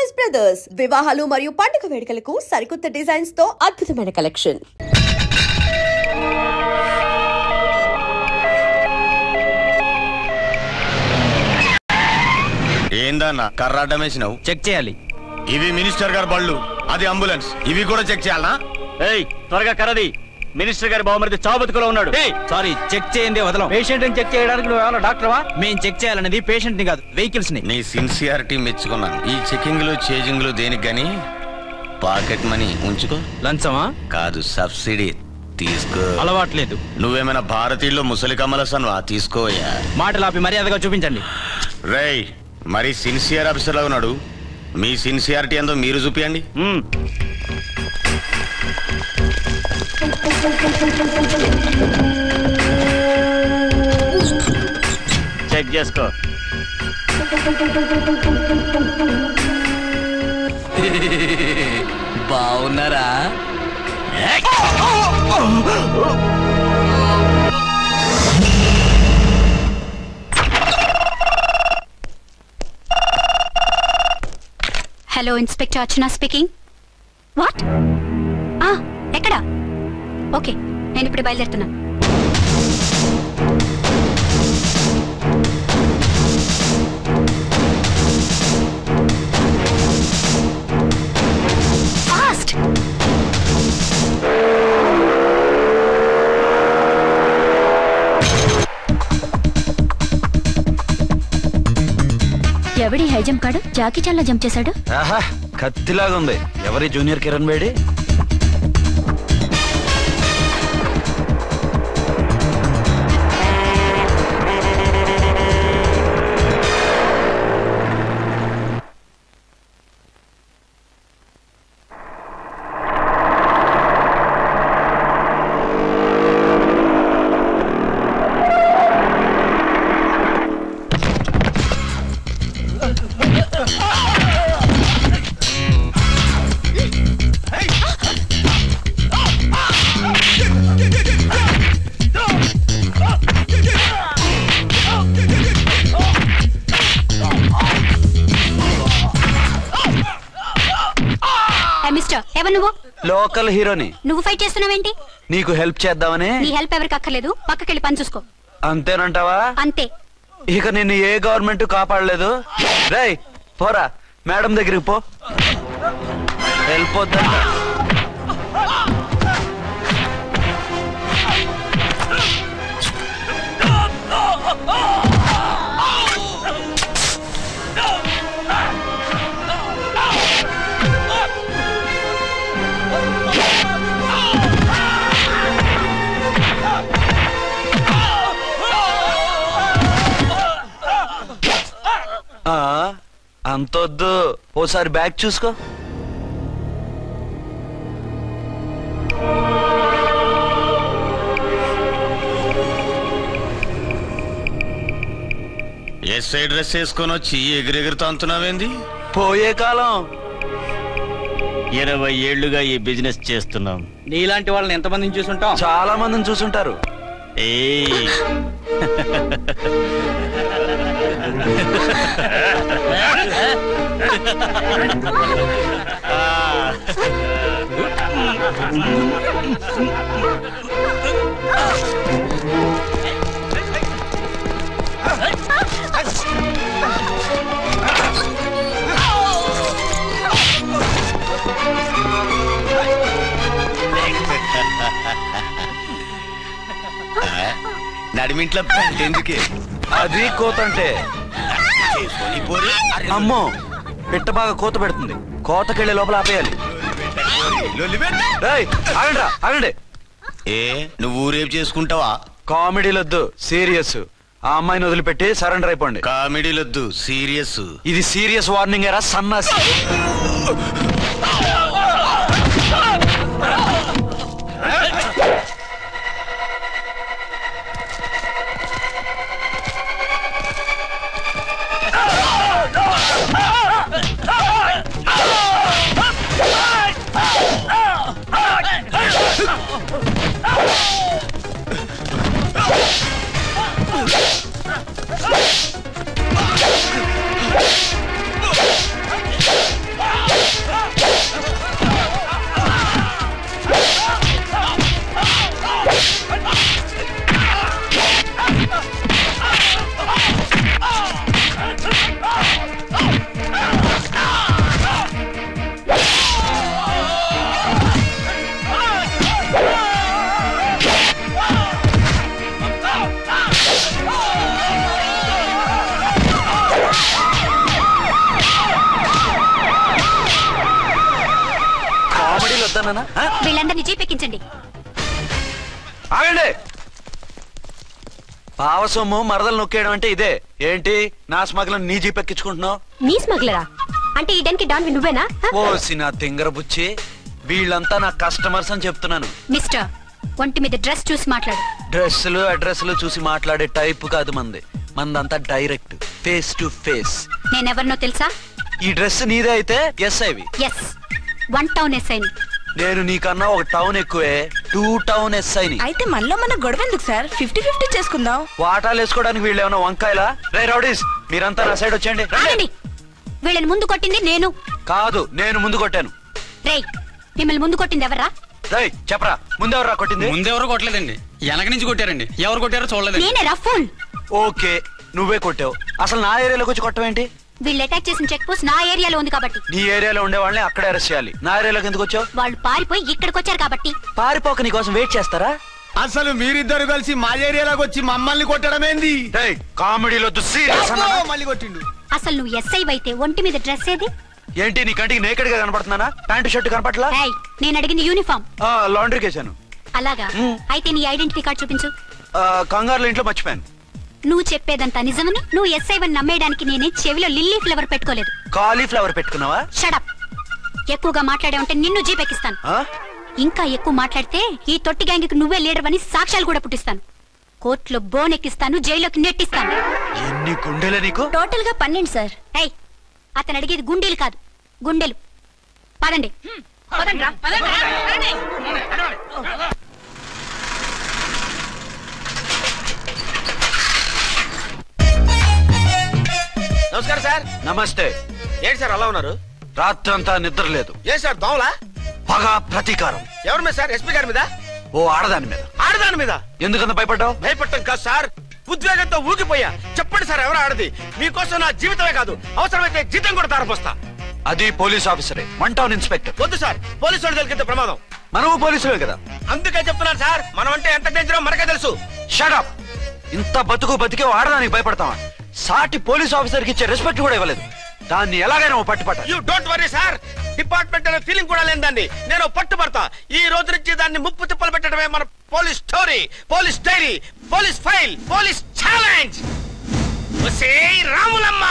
Choice brothers వివాహాలు మరియు పండుగ వేడుకలకు సరికొత్త డిజైన్స్ తో అద్భుతమైన కలెక్షన్. ఏందన్నా కర్రాడ్డం వేసినావు? చెక్ చేయాలి. ఇవి మినిస్టర్ గారి బళ్ళు, అది అంబులెన్స్, ఇవి కూడా చెక్ చేయాలనా? ఏయ్ త్వరగా కరది, మినిస్టర్ గారి బావమరిది చావు బతుకులో ఉన్నాడు. సారీ, చెక్ చేయండి వదలం. పేషెంట్ ని చెక్ చేయడానికి నువ్వు ఏమైనా డాక్టర్వా? మేము చెక్ చేయాలనేది పేషెంట్ ని కాదు, వెహికల్స్ ని. నీ సిన్సియారిటీ మెచ్చుకున్నాను. ఈ చెకింగ్ లు చేజింగ్ లు దేనికి గాని పాకెట్ మనీ ఉంచుకో. లంచమా? కాదు, సబ్సిడీ తీసుకో. అలవాట్లేదు. నువ్వేమైనా భారతీయుల్లో ముసలి కమలసన్వా? తీసుకోయా. మాటలు ఆపి మర్యాదగా చూపించండి. రేయ్, మరి సిన్సియర్ ఆఫీసర్ లా ఉన్నాడు. మీ సిన్సియారిటీ ఏందో మీరు చూపియండి. చెక్ చేసుకో. బాగున్నారా? Hello, inspector Archana speaking. What? ఎక్కడ? ఓకే, నేను ఇప్పుడు బయలుదేరుతున్నాను. ఫాస్ట్! ఎవడి హై జంప్ కాడు జాకీ చాన్ లో జంప్ చేశాడు. కత్తిలాగా ఉంది. ఎవరి జూనియర్ కిరణ్ బేడి? లోకల్ హీరోని. నువ్వు ఫైట్ చేస్తున్నావేంటి? నీకు హెల్ప్ చేద్దామని. నీ హెల్ప్ ఎవరికి అక్కర్లేదు, పక్కకెళ్ళి పని చూసుకో. అంతేనంటావా? అంతే. ఇక నిన్ను ఏ గవర్నమెంట్ కాపాడలేదు. రేయ్ పోరా, మేడం దగ్గరికి పో. హెల్ప్ వద్దా? అంతొద్దు, ఓసారి బ్యాగ్ చూసుకో. ఎస్ఐ డ్రెస్ వేసుకొని వచ్చి ఎగిరెగురుతా అంటున్నావేంది? పోయే కాలం. 20 ఏళ్లుగా ఈ బిజినెస్ చేస్తున్నాం. నీలాంటి వాళ్ళని ఎంతమందిని చూసుంటాం? చాలా మందిని చూసుంటారు. నడిమింట్లో ఎందుకే? అది కోతంటే. అమ్మో, పిట్ట బాగా కోత పెడుతుంది. కోతకెళ్ళే లోపల ఆపేయాలి. ఆగండి. ఏ నువ్వు ఊరేపు చేసుకుంటావా? కామెడీలొద్దు, సీరియస్. ఆ అమ్మాయిని వదిలిపెట్టి సరెండర్ అయిపోండి. కామెడీలొద్దు, సీరియస్. ఇది సీరియస్ వార్నింగ్ ఎరా సన్నాసి. చెప్తానా? వీళ్ళందరినీ జీప్ ఎక్కించండి. ఆగండి. పావసొమ్ము మరదలు నొక్కేయడం అంటే ఇదే. ఏంటి నా స్మగ్లర్ నీ జీప్ ఎక్కించుకుంటున్నావు? నీ స్మగ్లరా? అంటే ఈ డన్కి డాన్ నువ్వేనా? ఓసి నా తింగర బుచ్చి, వీళ్ళంతా నా కస్టమర్స్ అని చెప్తున్నాను. మిస్టర్, ఒంటి మీద డ్రెస్ చూసి మాట్లాడు. డ్రెస్సులు అడ్రస్లు చూసి మాట్లాడే టైప్ కాదు మంది. మందంతా డైరెక్ట్, ఫేస్ టు ఫేస్. నేనెవరినో తెలుసా? ఈ డ్రెస్ నీదే అయితే ఎస్ఐవి. ఎస్, 1 టౌన్ ఎస్ఐని. నేను నీకన్నా ఒక టౌన్ ఎక్కువే, 2 టౌన్ ఎస్ఐని. అయితే మనలో మన గొడవ ఎందుకు సార్? 50-50 చేసుకుందాం. వాటాలు వేసుకోవడానికి వీళ్ళు ఏమైనా వంకాయలా? రే రౌడీస్, మీరంతా నా సైడ్ వచ్చేయండి. ఆగండి. వీళ్ళని ముందు కొట్టింది నేను కాదు, నేను ముందు కొట్టాను. రేయ్, మిమ్మల్ని ముందు కొట్టింది ఎవరా? రేయ్ చెప్పరా, ముందెవరా కొట్టింది? ముందెవరు కొట్టలేదండి, వెనక నుంచి కొట్టారండి. ఎవరు కొట్టారో చూడలేదు. నేనే రఫూల్. ఓకే, నువ్వే కొట్టావు. అసలు నా ఏరియాలోకి వచ్చి కొట్టవేంటి? వీళ్ళు అటాక్ చేసిన చెక్ పోస్ట్ నా ఏరియాలో ఉంది కాబట్టి. నీ ఏరియాలో ఉండే వాళ్ళని అక్కడే అరెస్ట్ చేయాలి. నా ఏరియాలోకి ఎందుకు వచ్చావు? వాళ్ళు పారిపోయి ఇక్కడికి వచ్చారు కాబట్టి. పారిపోక నీ కోసం వెయిట్ చేస్తారా? అసలు మీరిద్దరు కలిసి మా ఏరియాలోకి వచ్చి మమ్మల్ని కొట్టడం ఏంది? కామెడీలో మళ్ళీ కొట్టిండు. అసలు నువ్వు ఎస్ఐ అయితే ఒంటి మీద డ్రెస్ ఏది? ఏంటి నీ కంటికి నేకెడ్ గా కనపడుతున్నానా? Pant shirt కనపట్లా? ఏయ్, నేను అడిగింది యూనిఫామ్. లాండ్రీకి వేసాను. అలాగా? అయితే నీ ఐడెంటిటీ కార్డ్ చూపించు. కంగారులో ఇంట్లో మర్చిపోయాను. నువ్వు చెప్పేదంతా నిజమని నువ్వు ఎస్ఐ వని నమ్మేయడానికి నేనే చెవిలో లిల్లీ ఫ్లవర్ పెట్టుకోలేదు. కాలీఫ్లవర్ పెట్టుకున్నావా? షడప్. ఎక్కువగా మాట్లాడే ఉంటే నిన్ను జీప్ ఎక్కిస్తాను. ఇంకా ఎక్కువ మాట్లాడితే ఈ తొట్టి గ్యాంగ్కి నువ్వే లీడర్ అని సాక్ష్యాలు కూడా పుట్టిస్తాను. కోర్టులో బోన్ ఎక్కిస్తాను, జైల్లోకి నెట్టిస్తాను. ఎన్ని గుండెలే నీకు? టోటల్ గా 12 సార్. ఏయ్, అతను అడిగేది గుండెలు కాదు, గుండెలు. పదండి. నమస్కారం సార్. నమస్తే. ఏంటి సార్ అలా ఉన్నారు? రాత్రంతా నిద్ర లేదు. ఏ సార్ దోమలా? పగ ప్రతీకారం. ఎవరి మీద సార్? ఎస్పీ గారి మీద? ఓ ఆడదాని మీద. ఆడదాని మీద? ఎందుకంత భయపడ్డావు? భయపడటం కాదు సార్, ఉద్వేగంతో ఊగిపోయా. చెప్పండి సార్, ఎవరు ఆడది? మీకోసం నా జీవితమే కాదు, అవసరమైతే జీతం కూడా తారపోస్తా. అది పోలీస్ ఆఫీసరే, 1 టౌన్ ఇన్స్పెక్టర్. వద్దు సార్, పోలీసు వాడు దొరికితే ప్రమాదం. మనము పోలీసులే కదా. అందుకే చెప్తున్నాను సార్, మనం అంటే ఎంత డేంజరో మనకే తెలుసు. షడప్. ఇంత బతికే ఆడదానికి భయపడతావా? సాటి పోలీస్ ఆఫీసర్ కి ఇచ్చే రెస్పెక్ట్ కూడా ఇవ్వలేదు. దాన్ని ఎలాగైనా పట్టుపట్టాలి. You don't worry sir, department అనే ఫీలింగ్ కూడా లేని దాన్ని నేను పట్టుపడతా. ఈ రోజు నుంచి దాన్ని ముప్పు తిప్పలు పెట్టడమే మన police story, police diary, police file, police challenge. Ramulamma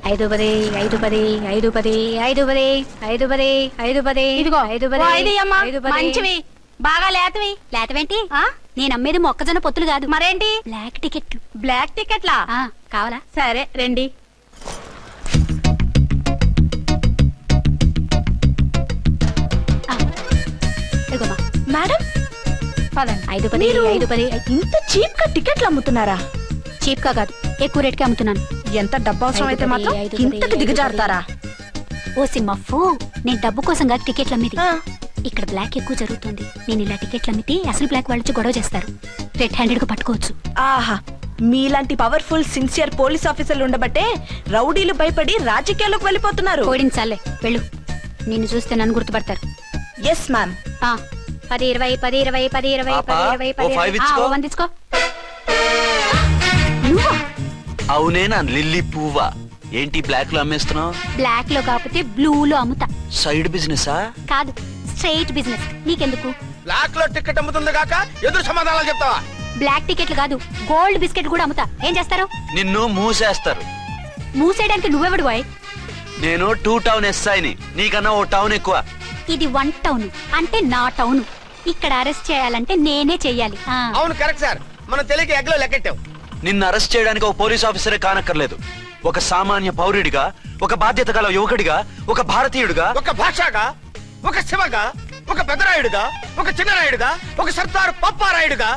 5 10 5 10 5 10 5 10 5 10 5 10. ఇదిగో 5 10 మంచివి, బాగా లేతవి. లేతవేంటి? నేను అమ్మేది మొక్కజొన్న పొత్తులు కాదు. మరేంటి? బ్లాక్ టికెట్లు. బ్లాక్ టికెట్లా? కావాలా? సరే రండి. మేడం 5 10 5 10. ఇంత చీప్ గా టికెట్లు అమ్ముతున్నారా? చీప్ గా కాదు, ఎక్కువ రేట్ కి అమ్ముతున్నాను. ఎంత డబ్బు అవసరం అయితే మాత్రం ఇంతకు దిగజారుతారా? ఓ సిమ్మఫు, నేను డబ్బు కోసం కాదు టికెట్లు అమ్మేది. ఇక్కడ బ్లాక్ ఎక్కువ జరుగుతుంది. నేను ఇలా టికెట్లు అమ్మితే అసలు బ్లాక్ వాళ్ళు వచ్చి గొడవ చేస్తారు. రెడ్ హ్యాండెడ్ గా పట్టుకోవచ్చు. ఆహా, మీలాంటి పవర్ఫుల్ సిన్సియర్ పోలీస్ ఆఫీసర్లు ఉండబట్టే రౌడీలు భయపడి రాజకీయాల్లోకి వెళ్ళిపోతున్నారు. ఓడించాలే, వెళ్ళు. నిన్ను చూస్తే నన్ను గుర్తుపడతారు. Yes ma'am. 10 20 10 20 10 20 10 20 10. వందించుకో. అవునే నా లిల్లీ పువ్వా. ఏంటి బ్లాక్ లో అమ్మేస్తున్నావు? బ్లాక్ లో కాకపోతే బ్లూ లో అమ్ముతా. సైడ్ బిజినెస్ కాదు, స్ట్రైట్ బిజినెస్. నీకెందుకు? బ్లాక్ లో టికెట్ అమ్ముతుంది కాక ఎదురు సమాధానాలు చెప్తావా? బ్లాక్ టికెట్లు కాదు, గోల్డ్ బిస్కెట్ కూడా అమ్ముతా. ఏం చేస్తారు? నిన్ను మూసేస్తారు. మూసేయడానికి నువ్వెవడు బాయ్? నేను 2 టౌన్ ఎస్ఐని, నీకన్నా ఓ టౌన్ ఎక్కువ. ఇది 1 టౌన్ అంటే నా టౌన్. ఇక్కడ అరెస్ట్ చేయాలంటే నేనే చెయ్యాలి. అవును కరెక్ట్ సార్, మనం తెలియక ఎగ్లో లెక్కెట్టాం. నిన్ను అరెస్ట్ చేయడానికి ఒక పోలీస్ ఆఫీసరే కానక్కర్లేదు. ఒక సామాన్య పౌరుడిగా, ఒక బాధ్యత గల యువకుడిగా, ఒక భారతీయుడిగా, ఒక భాషగా, ఒక శివగా, ఒక పెద్దరాయుడుగా, ఒక చిన్నరాయుడుగా, ఒక సర్దార్ పప్పారాయుడుగా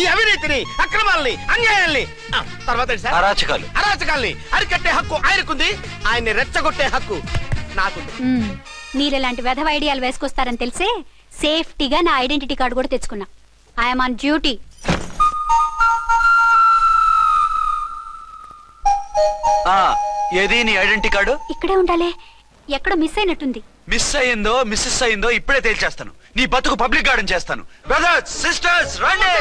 ఈ అవినీతిని, అక్రమాలని, అన్యాయాల్ని, తర్వాత అరాచకాల్ని అరికట్టే హక్కు ఆయనకుంది. ఆయన్ని రెచ్చగొట్టే హక్కు నాకుంది. మీరెలాంటి వెధవ ఐడియాలు వేసుకొస్తారని తెలిసే సేఫ్టీగా నా ఐడెంటిటీ కార్డు కూడా తెచ్చుకున్నా. I'm on duty. ఏది నీ ఐడెంటిటీ కార్డు? ఇక్కడే ఉండాలి. ఎక్కడో మిస్ అయినట్టుంది. మిస్ అయిందో మిస్సెస్ అయిందో ఇప్పుడే తేల్చేస్తాను. నీ బతుకు పబ్లిక్ గార్డెన్ చేస్తాను. బ్రదర్స్ సిస్టర్స్ రండి,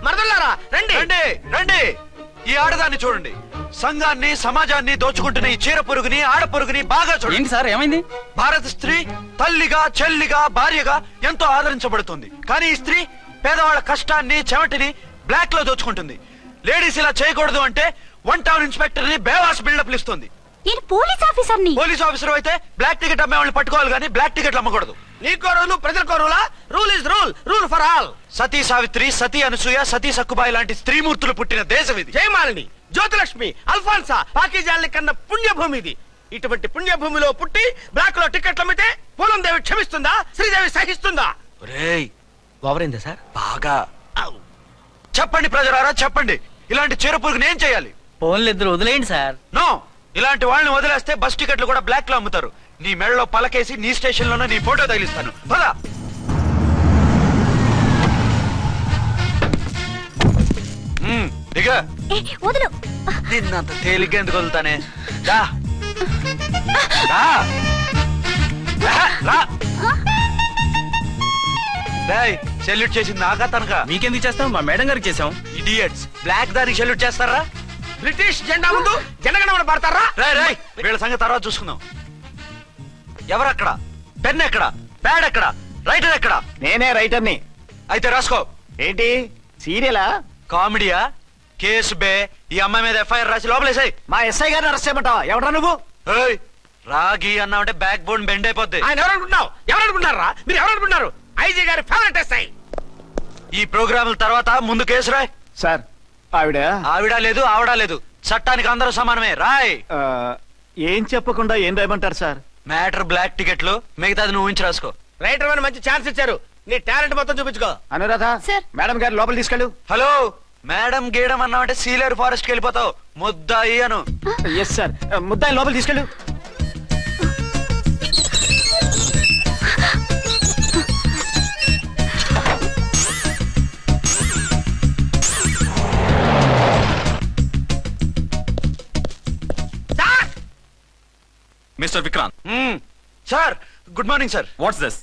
మరదలారా రండి, రండి రండి. ఈ ఆడదాన్ని చూడండి, సంఘాన్ని సమాజాన్ని దోచుకుంటున్న ఈ చీర పురుగుని ఆడ పురుగుని బాగా చూడండి. సార్ ఏమైంది? భారత స్త్రీ తల్లిగా చెల్లిగా భార్యగా ఎంతో ఆదరించబడుతుంది. కానీ ఈ స్త్రీ పేదవాళ్ళ కష్టాన్ని చెమటిని బ్లాక్ లో దోచుకుంటుంది. లేడీస్ ఇలా చేయకూడదు అంటే 1 టౌన్ ఇన్స్పెక్టర్ ని బేవాస్ బిల్డప్ ఇస్తుంది. నేను పోలీస్ ఆఫీసర్ని. పోలీస్ ఆఫీసర్ అయితే బ్లాక్ టికెట్ అమ్మే వాళ్ళని పట్టుకోవాలి కానీ బ్లాక్ టికెట్లు అమ్మకూడదు. నీకో రూలు ప్రజలకో రూలా? Rule is rule, rule for all. Sati Savitri, Sati Anasuya, Sati Sakkubai లాంటి స్త్రీమూర్తులు పుట్టిన దేశం ఇది. జయమాలిని, జ్యోతిలక్ష్మి, అల్ఫాన్సా, పాకిజాల్ని కన్న పుణ్యభూమి ఇది. ఇటువంటి పుణ్యభూమిలో పుట్టి బ్లాక్ లో టికెట్లు అమ్మితే పూలందేవి క్షమిస్తుందా? శ్రీదేవి సహిస్తుందా? ఓవరైందా సార్? బాగా చెప్పండి ప్రజలారా, చెప్పండి, ఇలాంటి చీర పురుగుని ఏం చేయాలి? ఫోన్లు ఇద్దరు వదిలేయండి సార్. నో, ఇలాంటి వాళ్ళని వదిలేస్తే బస్ టికెట్లు కూడా బ్లాక్ లో అమ్ముతారు. నీ మెడలో పలకేసి నీ స్టేషన్ లోనే నీ ఫోటో తగిలిస్తాను. పద. దిగా. వదులు. నిన్నంత తేలిగ్గా ఎందుకు వదులుతానే? రా. రా. రా. సెల్యూట్ చేసింది నాకా తనకా? మీకెందుకు చేస్తాం? మా మేడం గారికి చేసాం. ఇడియట్స్, బ్లాక్ దానికి సెల్యూట్ చేస్తారా? బ్రిటిష్ జెండా ముందు జనగణమన పడతారా? రాయ్ వీళ్ళ సంగతి తర్వాత చూసుకుందాం. ఎవరక్కడ? పెన్ ఎక్కడ? ప్యాడ్ ఎక్కడ? రైటర్ ఎక్కడ? నేనే రైటర్ని. అయితే రాసుకో. ఏంటి సీరియలా? కామెడీయా? కేసు బే. ఈ అమ్మాయి మీద ఎఫ్ఐఆర్ రాసి లోపలేసాయి. మా ఎస్ఐ గారిని అరెస్ట్ చేయమంటావా? ఎవరా నువ్వు? రాగి అన్నావంటే బ్యాక్ బోన్ బెండ్ అయిపోద్ది. ఆయన ఎవరనుకుంటున్నావు? ఎవరనుకుంటున్నారా మీరు? ఎవరనుకుంటున్నారు? ఐజీ గారి ఫేవరెట్ ఎస్ఐ. ఈ ప్రోగ్రాముల తర్వాత ముందు కేసు రాయ్. సార్ ఆవిడ లేదు ఆవిడ లేదు, చట్టానికి అందరూ సమానమే. రాయ్. ఏం చెప్పకుండా ఏం రాయమంటారు సార్? మ్యాటర్ బ్లాక్ టికెట్లు, మిగతాది నువ్వు ఊహించి రాసుకో. రైటర్ అని మంచి ఛాన్స్ ఇచ్చారు, నీ టాలెంట్ మొత్తం చూపించుకో. అనురాధ సార్. మేడం గారు లోపల తీసుకెళ్ళు. హలో, మేడం గీయడం అన్నావంటే సీలేరు ఫారెస్ట్ కి వెళ్ళిపోతావు. ముద్దాయి అను. ఎస్ సార్, ముద్దాయి లోపల తీసుకెళ్ళు. Mister Vikrant. Sir, good morning sir. What's this?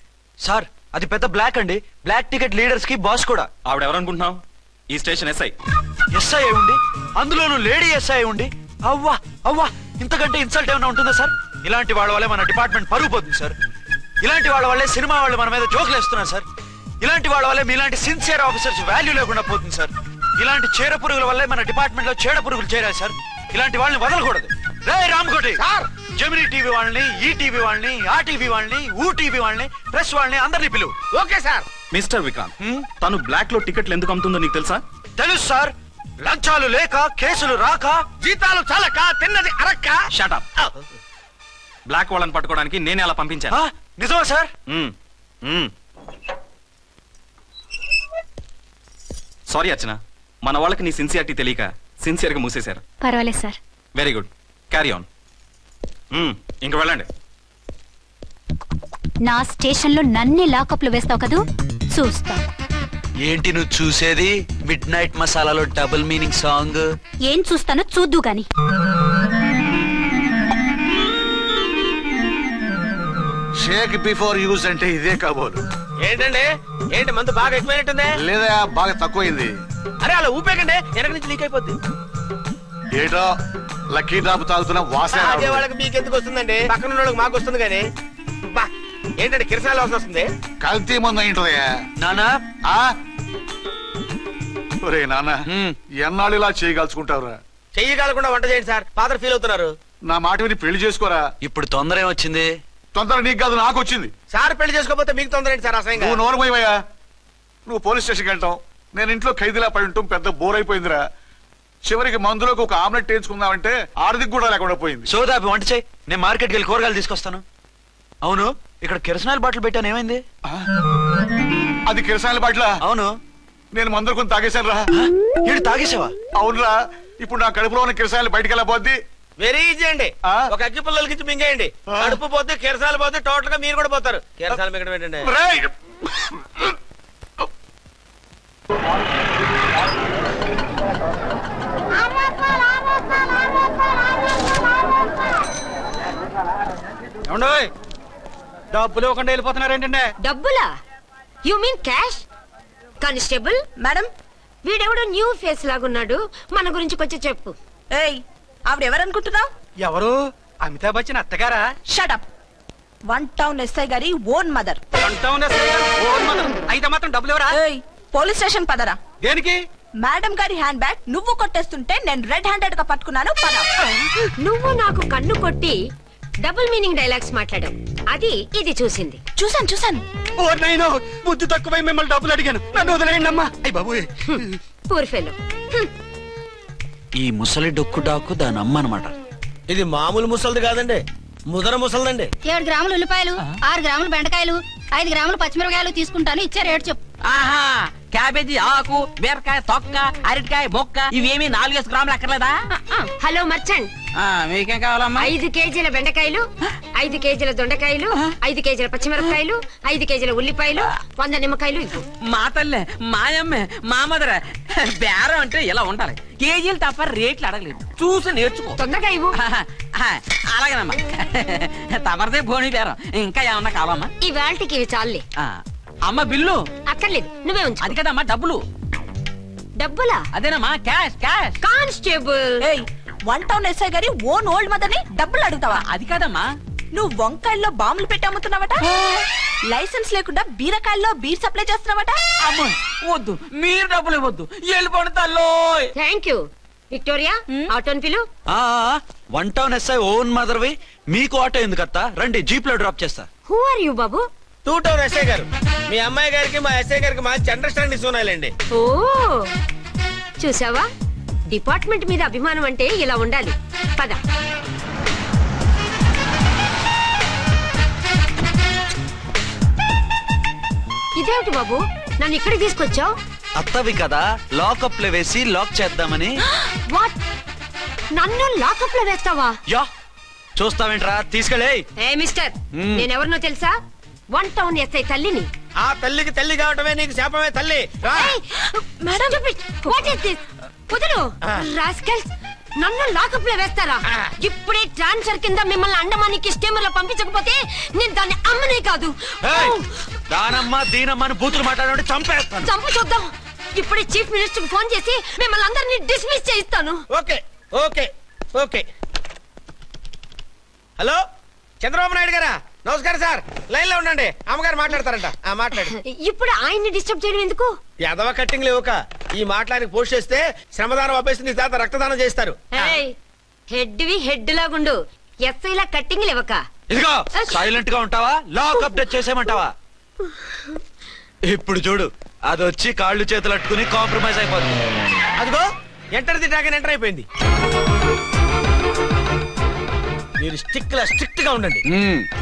Sir, అది పెద్ద బ్లాక్ అండి. బ్లాక్ టికెట్ లీడర్స్ కి బాస్ కూడా. ఆవిడ ఎవరనుకుంటున్నావు? ఈ స్టేషన్ ఎస్ఐ. ఎస్ఐ ఉండి, అందులోనూ లేడీ ఎస్ఐ ఉండి, అవ్వా అవ్వా, ఇంతకంటే ఇన్సల్ట్ ఏమైనా ఉంటుందా సార్? ఇలాంటి వాళ్ళ వల్లే మన డిపార్ట్మెంట్ పరుగు పోతుంది సార్. ఇలాంటి వాళ్ళ వల్లే సినిమా వాళ్ళు మన మీద జోకులు వేస్తున్నారు సార్. ఇలాంటి వాళ్ళ వల్లే మీలాంటి సిన్సియర్ ఆఫీసర్స్ వాల్యూ లేకుండా పోతుంది సార్. ఇలాంటి చీర పురుగుల వల్లే మన డిపార్ట్మెంట్ లో చీడ పురుగులు చేరాయి సార్. ఇలాంటి వాళ్ళని వదలకూడదు. రే రామకోటి సార్, జెమినీ టీవీ వాళ్ళని, ఈ టీవీ వాళ్ళని, ఆ టీవీ వాళ్ళని, ఊ టీవీ వాళ్ళని, ప్రెస్ వాళ్ళని అందరినీ పిలువు. Okay sir. మిస్టర్ విక్రాంత్, తను బ్లాక్ లో టికెట్లు ఎందుకు అమ్ముతుందో నీకు తెలుసా? తెలుసు సార్. లంచాలు లేక, కేసులు రాక, జీతాలు చాలక, తిన్నది అరక్క. Shut up. బ్లాక్ వాళ్ళని పట్టుకోవడానికి నేనే అలా పంపించాను. నిజమా సార్? సారీ అర్చన, మన వాళ్ళకి నీ సిన్సియారిటీ తెలియక సిన్సియర్ గా మూసేశారు. పర్వాలేదు sir. Very good, carry on. ఇంక వెళ్ళండి. నా స్టేషన్ లో నన్నే లాకప్ లో వేస్తావు కదూ, చూస్తా. ఏంటి నువ్వు చూసేది? మిడ్ నైట్ మసాలాలో డబుల్ మీనింగ్ సాంగ్. ఏం చూస్తానో చూద్దు గాని. షేక్ బిఫోర్ యూజ్ అంటే ఇదే కాబోలు. ఏంటండి, ఏంటి మందు బాగా ఎక్కువైనట్టుంది? లేదా బాగా తక్కువైంది. అరే అలా ఊపేకండి, వెనక నుంచి లీక్ అయిపోద్ది. ఏటో లక్కీ డ్రాప్ తాగుతున్న వాసన. అదే వాళ్ళకి మీకెందుకు వస్తుందండి, పక్కన వాళ్ళకి మాకు వస్తుంది. కానీ బా ఏంటంటే కిరసాల వాసన వస్తుంది. కల్తీ మందు అయింటదయ్యా. నానా, ఒరే నాన్న, ఎన్నాళ్ళు ఇలా చేయగలుచుకుంటావురా? చెయ్యగలకుండా వంట చేయండి సార్, ఫాదర్ ఫీల్ అవుతున్నారు. నా మాట విని పెళ్లి చేసుకోరా. ఇప్పుడు తొందర ఏమొచ్చింది? తొందర నీకు కాదు, నాకు వచ్చింది. సార్ పెళ్లి చేసుకోకపోతే మీకు తొందర ఏంటి సార్? అసలు నువ్వు నోరు పోయివయ్యా. నువ్వు పోలీస్ స్టేషన్కి వెళ్తాం, నేను ఇంట్లో ఖైదీలా పడి ఉంటాం. పెద్ద బోర్ అయిపోయిందిరా. చివరికి మందులోకి ఒక ఆమ్లెట్ వేయించుకుందామంటే ఆర్థిక కూడా లేకుండా పోయింది. సోదాపి వంట చేయి, నేను మార్కెట్కి వెళ్ళి కూరగాయలు తీసుకొస్తాను. అవును, ఇక్కడ కిరసనాయిల్ బాటిల్ పెట్టాను, ఏమైంది? అది కిరసాయిల్ బాటిల్? అవును. నేను మందులు కొని తాగేశాను రా. ఈడు తాగేసావా? అవునురా. ఇప్పుడు నా కడుపులో ఉన్న కిరసాయిల్ బయటికి వెళ్ళబోద్ది. వెరీ ఈజీ అండి. ఒక అగ్గి పుల్లలకి ఇచ్చి మింగేయండి, కడుపు పోతే కిరసాలు పోతే టోటల్ గా మీరు కూడా పోతారు. కిరసాలు మింగడం ఏంటండి? డబ్బులు ఇవ్వకుండా వెళ్ళిపోతున్నారు ఏంటంటే? డబ్బులా? You mean cash? Constable madam, వీడెవడో న్యూ ఫేస్ లాగున్నాడు, మన గురించి కొంచెం చెప్పు. ఏయ్ ఆవిడెవరనుకుంటున్నావు? ఎవరు? అమితాబ్ బచ్చన్ అత్తగారా? షటప్. 1 టౌన్ ఎస్ఐ గారి ఓన్ మదర్. అయితే మాత్రం డబ్బులు ఎవరా? ఏయ్ పోలీస్ స్టేషన్ పదరా. దేనికి? మేడం గారి హ్యాండ్ బ్యాగ్ నువ్వు కొట్టేస్తుంటే నేను రెడ్ హ్యాండెడ్ గా పట్టుకున్నాను. పద. నువ్వు నాకు కన్ను కొట్టి డబుల్ మీనింగ్ డైలాగ్స్ మాట్లాడావు, అది ఇది చూసింది. చూసాను. ఓ నైనో, బుద్ధి తక్కువై మిమ్మల్ని డబ్బులు అడిగాను, నన్ను వదిలేయండి అమ్మా. అయ్య బాబు, పూర్ ఫెలో. ఈ ముసలి డొక్కు డాకు దాని అమ్మ అనమాట. ఇది మామూలు ముసలిది కాదండి, ముదర ముసలిదండి. 7 గ్రాములు ఉల్లిపాయలు, 6 గ్రాములు బెండకాయలు, 5 గ్రాములు పచ్చిమిరపకాయలు తీసుకుంటాను. ఇచ్చే రేటు చెప్పు. ఆహా, క్యాబేజీ ఆకు, బీరకాయ తొక్క, అరటికాయ బొక్క, ఇవేమి 4 గ్రాములు అక్కర్లేదా? హలో మర్చండ్, మీకేం కావాలమ్మా? 5 కేజీల బెండకాయలు, 5 కేజీల దొండకాయలు, 5 కేజీల పచ్చిమిరపకాయలు, 5 కేజీల ఉల్లిపాయలు, 100 నిమ్మకాయలు ఇవ్వు. మా తల్లే, మాయమ్మే, మా మదర బేరం అంటే ఇలా ఉండాలి. కేజీలు తప్ప రేట్లు అడగలేదు, చూసి నేర్చుకో. తొందరగా ఇవ్వు. అలాగేనమ్మా, తమరిదే భోని బేరం. ఇంకా ఏమన్నా కావాలమ్మా? ఈ వేల్టికి ఇవి చాలే. అమ్మ బిల్లు అక్కర్లేదు, నువ్వే ఉంచు. అది కదమ్మా డబ్బులు. డబ్బులా? అదేనమ్మా, క్యాష్. కానిస్టేబుల్. 1 టౌన్ ఎస్ఐ గారి ఓన్ ఓల్డ్ మదర్ ని డబ్బులు అడుగుతావా? అది కాదమ్మా. నువ్వు వంకాయల్లో బాంబులు పెట్టి అమ్ముతున్నావట, లైసెన్స్ లేకుండా బీరకాయల్లో బీర్ సప్లై చేస్తున్నావట. అమ్మ వద్దు, మీరు డబ్బులు ఇవ్వద్దు, వెళ్ళిపోండి తల్లో. Thank you. విక్టోరియా, ఆటోన్ పిలు. 1 టౌన్ ఎస్ఐ ఓన్ మదర్వి, మీకు ఆటో ఎందుకత్తా? రండి, జీప్ లో డ్రాప్ చేస్తా. హూ ఆర్ యూ బాబు? 2 టౌన్ ఎస్ఐ గారు, మీ అమ్మాయి గారికి మా ఎస్ఐ గారికి మంచి అండర్స్టాండింగ్ ఉన్నాయండి. ఓ చూసావా, డిపార్ట్మెంట్ మీద అభిమానం అంటే ఇలా ఉండాలి. పద. ఇదేమిటి బాబు, నన్ను ఇక్కడికి తీసుకొచ్చావు? అత్తవి కదా, లాకప్ లో వేసి లాక్ చేద్దామని. వాట్, నన్ను లాకప్ లో వేస్తావా? యా, చూస్తావేంట్రా, తీసుకెళ్ళే. ఏ మిస్టర్, నేనెవరినో తెలుసా? 1 టౌన్ ఎస్ఐ తల్లిని. ఆ తల్లికి తల్లి కావటమే నీకు శాపమే తల్లి. కుదరు రాస్కల్స్, నన్ను లాకప్ లో వేస్తారా? ఇప్పుడే ట్రాన్స్ఫర్ కింద మిమ్మల్ని అండమానికి స్టీమర్ లో పంపించకపోతే నేను దాన్ని అమ్మనే కాదు. దానమ్మ దీనమ్మ బూతులు మాట్లాడే చంపేస్తాను. చంపు చూద్దాం. ఇప్పుడే చీఫ్ మినిస్టర్ కి ఫోన్ చేసి మిమ్మల్ని అందరినీ డిస్మిస్ చేయిస్తాను. Okay okay okay. Hello, Chandrababu Naidu గారా? నమస్కారం సార్, లైన్ లో ఉండండి, అమ్మగారు మాట్లాడతారంట. మాట్లాడు. ఇప్పుడు ఆయన్ని డిస్టర్బ్ చేయడం ఎందుకు? యాదవ కట్టింగ్ లేవుక ఈ మాట్లాడికి పోస్ట్ చేస్తే శ్రమదానం అభ్యసించి తర్వాత రక్తదానం చేస్తారు. హెడ్ లాగుండు, ఎస్ఐలా కట్టింగ్ లేవక. ఇదిగో సైలెంట్ గా ఉంటావా, లాక్ అప్డేట్ చేసేమంటావా? ఇప్పుడు చూడు, అది వచ్చి కాళ్ళు చేతులు అట్టుకుని కాంప్రమైజ్ అయిపోతుంది. అదిగో ఎంటర్ ది డ్రాగన్ ఎంటర్ అయిపోయింది. మీరు స్ట్రిక్ట్ గా ఉండండి,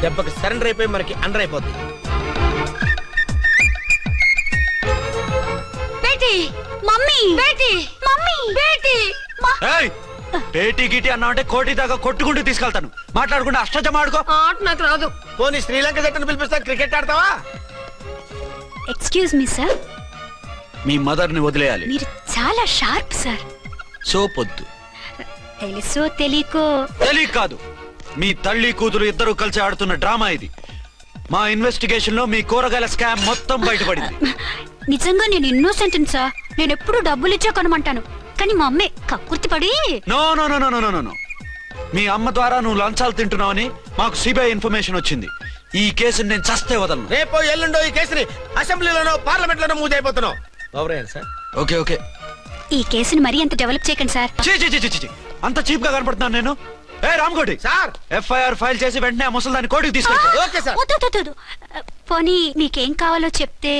దెబ్బకి సరెండర్ అయిపోయి మనకి అండర్ అయిపోద్ది. బేటీ, మమ్మీ, బేటీ, మమ్మీ, బేటీ. పేటీ గిటి అన్నా అంటే కోటి దాకా కొట్టుకుంటూ తీసుకెళ్తాను. మాట్లాడకుండా అష్టజమ ఆడుకో. ఆట నాకు రాదు. పోనీ శ్రీలంక జట్టును పిలిపిస్తా, క్రికెట్ ఆడతావా? ఎక్స్క్యూజ్ మీ సార్, మీ మదర్ ని వదిలేయాలి. మీరు చాలా షార్ప్ సార్. సోపొద్దు. తెలుసో తెలియకో. తెలియ కాదు, మీ తల్లి కూతురు ఇద్దరు కలిసి ఆడుతున్న డ్రామా ఇది. మా ఇన్వెస్టిగేషన్ లో మీ కూరగాయల స్కామ్ మొత్తం బయటపడింది. నిజంగా నేను ఇన్నోసెంట్ సార్, నేను ఎప్పుడు డబ్బులు ఇచ్చా కొనమంటాను, కానీ మా అమ్మే కక్కుర్తి పడి. No no no no no no, మీ అమ్మ ద్వారా నువ్వు లంచాలు తింటున్నావని మాకు సిబిఐ ఇన్ఫర్మేషన్ వచ్చింది. ఈ కేసుని నేను చస్తే వదలను. రేపో ఎల్లుండో ఈ కేసుని అసెంబ్లీలోనో పార్లమెంట్ లోనో మూవ్ అయిపోతున్నావు. సార్ ఓకే ఓకే, ఈ కేసుని మరీ అంత డెవలప్ చేయకండి సార్. అంత చీప్ గా కనపడుతున్నాను నేను? ఏ రామ్కోటి సార్, ఎఫ్ఐఆర్ ఫైల్ చేసి వెంటనే ఆ ముసలిదాన్ని కోర్టుకి తీసుకెళ్ళి. Okay sir. పోనీ మీకేం కావాలో చెప్తే.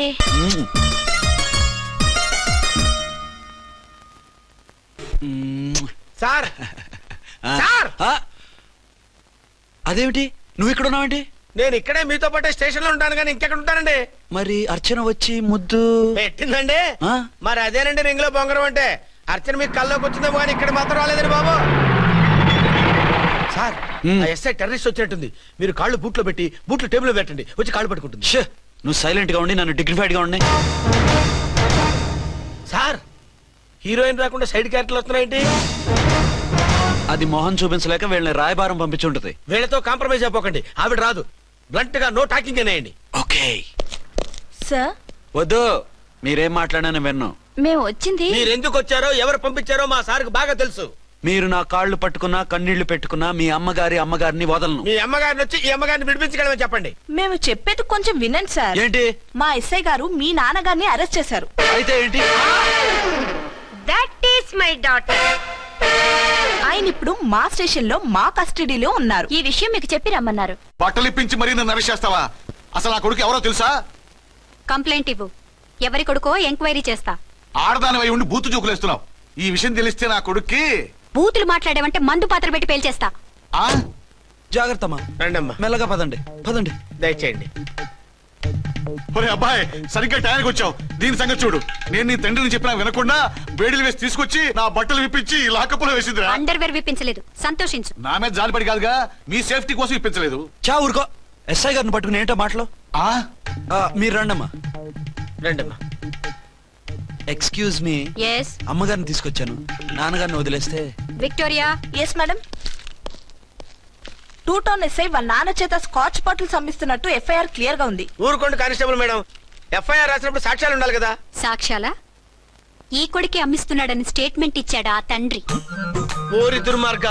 సార్ సార్, అదేమిటి నువ్వు ఇక్కడ ఉన్నావేంటి? నేను ఇక్కడే మీతో పాటే స్టేషన్ లో ఉంటాను, కానీ ఇంకెక్కడ ఉంటానండి? మరి అర్చన వచ్చి ముద్దు పెట్టిందండి. మరి అదేనండి రింగ్ లో బొంగరం అంటే. అర్చన మీకు కల్లోకి వచ్చిందేమో కానీ ఇక్కడ మాత్రం రాలేదండి బాబు. సార్, ఎస్ఐ టెర్రరిస్ట్ వచ్చినట్టుంది. మీరు కాళ్ళు బూట్లో పెట్టి బూట్లు టేబుల్ లో పెట్టండి, వచ్చి కాళ్ళు పట్టుకుంటుంది. నువ్వు సైలెంట్ గా ఉండి నన్ను డిగ్నిఫైడ్ గా ఉండి. సార్, హీరోయిన్ రాకుండా సైడ్ క్యారెక్టర్లు వస్తున్నాయేంటి? అది మొహం చూపించలేక వీళ్ళని రాయబారం పంపించుంటది. వీళ్ళతో కాంప్రమైజ్ అయిపోకండి, ఆవిడ రాదు. బ్లంట్ గా నో టాకింగ్ అనేయండి. ఓకే సార్, వద్దు, మీరేం మాట్లాడానని విన్నాను. మేము వచ్చింది మీరెందుకు వచ్చారో ఎవరు పంపించారో మా సార్కి బాగా తెలుసు. మీరు నా కాళ్ళు పట్టుకున్నా కన్నీళ్లు పెట్టుకున్నా మీ అమ్మగారిని వదలను. మీ అమ్మగారిని వచ్చి ఈ అమ్మగారిని విడిపించగలమని చెప్పండి. మేము చెప్పేది కొంచెం వినండి సార్. ఏంటి? మా ఎస్ఐ గారు మీ నాన్నగారిని అరెస్ట్ చేశారు. అయితే ఏంటి? That is my daughter. ఆయన ఇప్పుడు మా స్టేషన్ లో మా కస్టడీలో ఉన్నారు. ఈ విషయం మీకు చెప్పి రమ్మన్నారు. బట్టలు ఇప్పించి మరీ నన్ను అరెస్ట్ చేస్తావా? అసలు నా కొడుకు ఎవరో తెలుసా? కంప్లైంట్ ఇవ్వు. ఎవరి కొడుకో ఎంక్వైరీ చేస్తా. ఆడదానివై ఉండి బూతు చూకులేస్తున్నావు. ఈ విషయం తెలిస్తే నా కొడుక్కి బూతులు మాట్లాడేవంటే మందు పాత్ర పెట్టి పేల్చేస్తా. జాగ్రత్తమ్మా. రండమ్మా. మెల్లగా పదండి. దయచేయండి. ఒరే అబ్బాయి, సరిగ్గా టైంకి వచ్చావు. దీని సంగతి చూడు. నేను నీ తండ్రిని చెప్పినా వినకుండా వేడిలు వేసి తీసుకొచ్చి నా బట్టలు విప్పించి లాకప్పులో వేసిందిరా. అండర్వేర్ విప్పించలేదు, సంతోషించు. నా మీద జాలిపడి కాదుగా, మీ సేఫ్టీ కోసం ఇప్పించలేదు. చా ఊరుకో. ఎస్ఐ గారిని పట్టుకుని ఏంటో మాటలు. మీరు రండమ్మా. రండమ్మా. Excuse me. ఎస్. అమ్మగారిని తీసుకొచ్చాను. నాన్నగారిని వదిలేస్తే. Victoria. Yes madam. 2 town SI వాళ్ళ నాన్న చేత స్కాచ్ బాటిల్స్ అమ్మిస్తున్నట్టు ఎఫ్ఐఆర్ క్లియర్ గా ఉంది. ఊరుకోండి కానిస్టేబుల్ మేడం. ఎఫ్ఐఆర్ రాసినప్పుడు సాక్ష్యాలు ఉండాలి కదా. సాక్ష్యాలా? ఈ కొడుకే అమ్మిస్తున్నాడని స్టేట్మెంట్ ఇచ్చాడా తండ్రి? ఓరి దుర్మార్గ,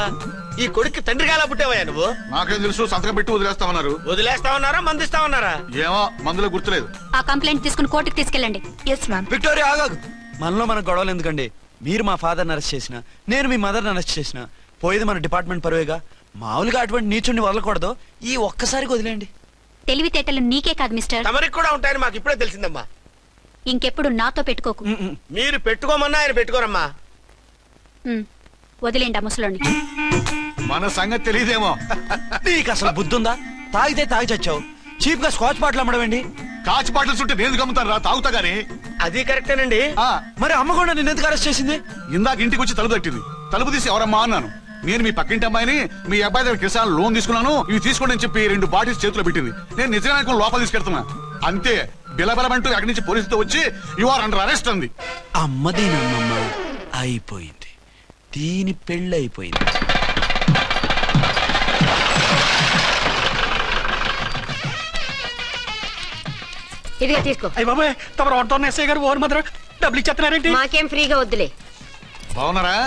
ఈ కొడుక్కి తండ్రిగా ఎలా పుట్టావయ్యా నువ్వు? నాకేం తెలుసు, సంతకం పెట్టి వదిలేస్తామన్నారు. వదిలేస్తామన్నారా మందిస్తామన్నారా? ఏమో, మందులో గుర్తులేదు. ఆ కంప్లైంట్ తీసుకుని కోర్టుకు తీసుకెళ్ళండి. Yes ma'am. విక్టోరియా ఆగాగు. మనలో మన గొడవలు ఎందుకండి? మీరు మా ఫాదర్ని అరెస్ట్ చేసిన, నేను మీ మదర్ని అరెస్ట్ చేసిన, పోయేది మన డిపార్ట్మెంట్ పరువేగా. మామూలుగా అటువంటి నీచుడిని వదలకూడదు. ఈ ఒక్కసారికి వదిలేండి. తెలివితేటలు నీకే కాదు మిస్టర్, తమరికి కూడా ఉంటాయని మాకు ఇప్పుడే తెలిసిందమ్మా. ఇంకెప్పుడు నాతో పెట్టుకోకు. మీరు పెట్టుకోమన్నా ఆయన పెట్టుకోరమ్మా. వదిలేండి ఆ ముసలోని. మన సంగతి తెలియదేమో. నీకు అసలు బుద్ధుందా? తాగితే తాగి చచ్చావు. చీప్ గా స్కాచ్ బాటిల్ అమ్మడమేంటి? కాచి బాటిల్స్ ఉంటే నేను గమ్ముతాను రా, తాగుతా గానీ. అది కరెక్టేనండి. మరి అమ్మ కూడా నిన్ను ఎందుకు అరెస్ట్ చేసింది? ఇందాక ఇంటికి వచ్చి తలుపు తట్టింది. తలుపు తీసి ఎవరమ్మా అన్నాను. నేను మీ పక్కింటి అమ్మాయిని, మీ అబ్బాయి దగ్గర కిసాన్ లోన్ తీసుకున్నాను, ఇవి తీసుకోండి అని చెప్పి 2 బాటిల్స్ చేతిలో పెట్టింది. నేను నిజంగా లోపల తీసుకెళ్తున్నా. అంతే, బిలబలమంటూ అక్కడి నుంచి పోలీసుతో వచ్చి యు ఆర్ అండర్ అరెస్ట్ అంది. అమ్మదేనమ్మమ్మ అయిపోయింది. దీని పెళ్ళి అయిపోయింది. ఇదిగా తీసుకో. అయ్య బాబాయ్, తమరు ఆటోన్ ఎస్ఐ గారు ఓన్ మాత్రం డబ్బులు ఇచ్చేస్తున్నారేంటి? మాకేం ఫ్రీగా వద్దులే. బాగున్నారా?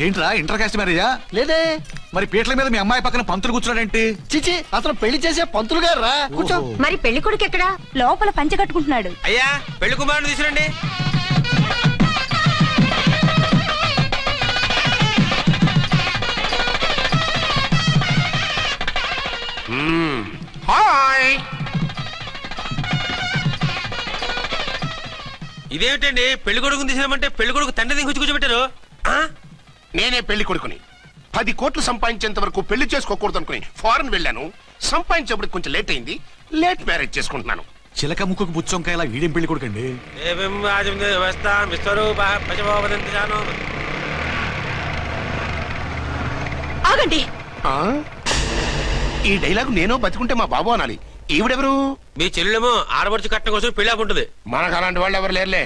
ఏంట్రా ఇంటర్ కాస్ట్ మ్యారేజా? లేదే. మరి పీటల మీద మీ అమ్మాయి పక్కన పంతులు కూర్చున్నాడేంటి? చిచి, అతను పెళ్లి చేసే పంతులు గారు రా. కూర్చో. మరి పెళ్లి కొడుకు ఎక్కడా? లోపల పంచె కట్టుకుంటున్నాడు. అయ్యా, పెళ్లి కుమారుని తీసుకురండి. హాయ్. ఇదేమిటండి, పెళ్లి కొడుకుని తీసినామంటే పెళ్లి కొడుకు తండ్రి దిగి కూర్చోబెట్టారు. నేనే పెళ్లి కొడుకుని. 10 కోట్లు సంపాదించేంత వరకు పెళ్లి చేసుకోకూడదు అనుకుని ఫారెన్ వెళ్ళాను. సంపాదించేప్పుడు కొంచెం లేట్ అయింది. లేట్ మ్యారేజ్ చేసుకుంటున్నాను. చిలక ముక్కుకు బుచ్చొంకాయలా వీడేం పెళ్లి కొడుకండి? ఆగండి. ఈ డైలాగ్ నేను బతికుంటే మా బాబు అనాలి. ఈవిడెవరు? మీ చెల్లెమో ఆడబడుచు కట్టడం కోసం పెళ్లి ఆకుంటుంది. మనకు అలాంటి వాళ్ళు ఎవరు లేరులే.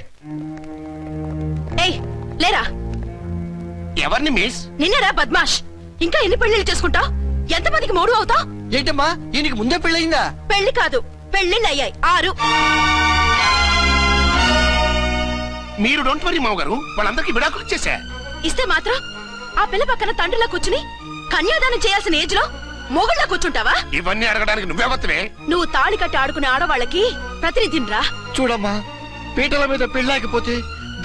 ఏయ్, లేరా. ఎవరిని మిస్? నిన్నరా బద్మాష్. ఇంకా ఎన్ని పెళ్లిళ్ళు చేసుకుంటా? ఎంతమందికి మూడు అవుతా? ఏంటమ్మా, ఈయనకి ముందే పెళ్ళయిందా? పెళ్లి కాదు, పెళ్లిళ్ళు అయ్యాయి 6. మీరు డోంట్ వరీ మావ గారు, వాళ్ళందరికీ విడాకులు ఇచ్చేసా. ఇస్తే మాత్రం ఆ పిల్ల పక్కన తండ్రిలా కూర్చుని కన్యాదానం చేయాల్సిన ఏజ్ లో మొగుళ్ళ కూర్చుంటావా? ఇవన్నీ అడగడానికి నువ్వెవత్తవే? నువ్వు తాళి కట్టి ఆడుకునే ఆడవాళ్ళకి ప్రతినిధిరా. చూడమ్మా, పీటల మీద పెళ్ళాకపోతే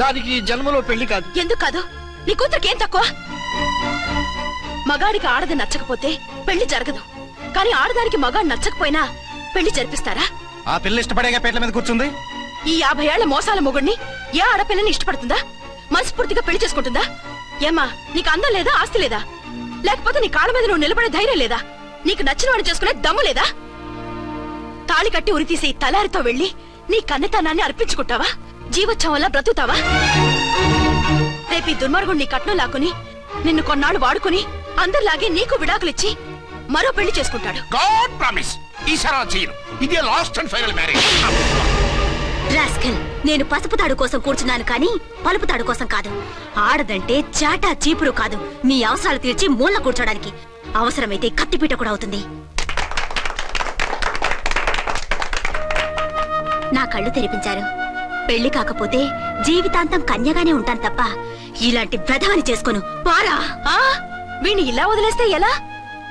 దానికి జన్మలో పెళ్లి కాదు. ఎందుకు కాదు? నీ కూతురికేం తక్కువ? మగాడికి ఆడది నచ్చకపోతే పెళ్లి జరగదు. కానీ ఆడదానికి మగాడు నచ్చకపోయినా పెళ్లి జరిపిస్తారా? ఆ పిల్ల ఇష్టపడేగా పీటల మీద కూర్చుంది. ఈ 50 ఏళ్ల మోసాల మొగుడిని ఏ ఆడపిల్లని ఇష్టపడుతుందా? మనస్ఫూర్తిగా పెళ్లి చేసుకుంటుందా? ఏమ్మా, నీకు అందం లేదా, ఆస్తి లేదా? లేకపోతే నీ కాళ్ళ మీద నువ్వు నిలబడే ధైర్యం లేదా? నీకు నచ్చిన వాడిని చేసుకునే దమ్ము లేదా? తాళి కట్టి ఉరితీసే తలారితో వెళ్లి నీ కన్నెతనాన్ని అర్పించుకుంటావా? జీవోత్సవం వల్ల బ్రతుకుతావా? రేపు ఈ దుర్మార్గుడు నీ కట్నం లాక్కుని నిన్ను కొన్నాళ్ళు వాడుకుని అందరిలాగే నీకు విడాకులిచ్చి మరో పెళ్లి చేసుకుంటాడు. గాడ్ ప్రామిస్, ఈసారి చేయను. ఇదే last and final marriage. Rascal, నేను పసుపు తాడు కోసం కూర్చున్నాను కానీ పలుపు తాడు కోసం కాదు. ఆడదంటే చాటా చీపురు కాదు, మీ అవసరాలు తీర్చి మూల కూర్చోడానికి. అవసరమైతే కత్తిపీట కూడా అవుతుంది. నా కళ్ళు తెరిపించారు. పెళ్లి కాకపోతే జీవితాంతం కన్యగానే ఉంటాను తప్ప ఇలాంటి వెధవని చేసుకోను. పారా వీణ్ణి ఇలా వదిలేస్తే ఎలా?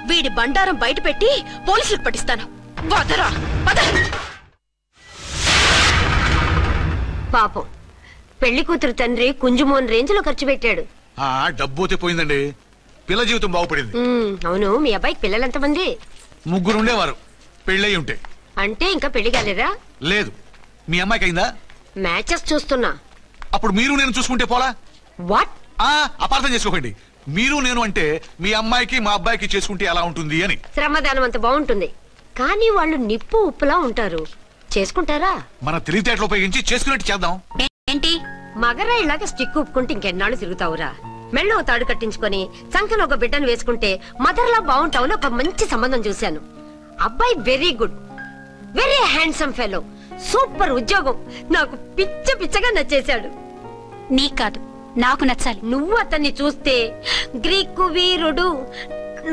వీడి బండారం బయట పెట్టి పోలీసులకు పట్టిస్తాను. వదరా పద. పాపం పెళ్లి కూతురు తండ్రి కుంజుమోన్ రేంజ్ లో ఖర్చు పెట్టాడు. డబ్బు పోయిందండి, పిల్ల జీవితం బాగుపడింది. అవును, మీ అబ్బాయికి పిల్లలెంతమంది? 3 ఉండేవారు, పెళ్ళయి ఉంటే. అంటే ఇంకా పెళ్లి కాలేదా? లేదు. మీ అమ్మాయికి అయిందా? మ్యాచెస్ చూస్తున్నా. అప్పుడు మీరు నేను చూసుకుంటే పోలా? వాట్? అపార్థం చేసుకోకండి. మీరు నేను అంటే మీ అమ్మాయికి మా అబ్బాయికి చేసుకుంటే ఎలా ఉంటుంది అని. శ్రమదానం అంత బాగుంటుంది, కానీ వాళ్ళు నిప్పు ఉప్పులా ఉంటారు. చేసుకుంటారా? మన తెలివితేటలు ఉపయోగించి చేసుకున్నట్టు చేద్దాం. ఏంటి మగరా ఇలాగ స్టిక్ ఉప్పుకుంటే ఇంకెన్నాళ్ళు తిరుగుతావురా? మెళ్ళో తాడు కట్టించుకొని సంఖ్యలో ఒక బిడ్డను వేసుకుంటే మదర్లా బాగుంటావుని ఒక మంచి సంబంధం చూశాను. అబ్బాయి very good, very handsome fellow, super ఉద్యోగం. నాకు పిచ్చగా నచ్చేశాడు. నీకు కాదు, నాకు నచ్చాలి. నువ్వు అతన్ని చూస్తే గ్రీకు వీరుడు,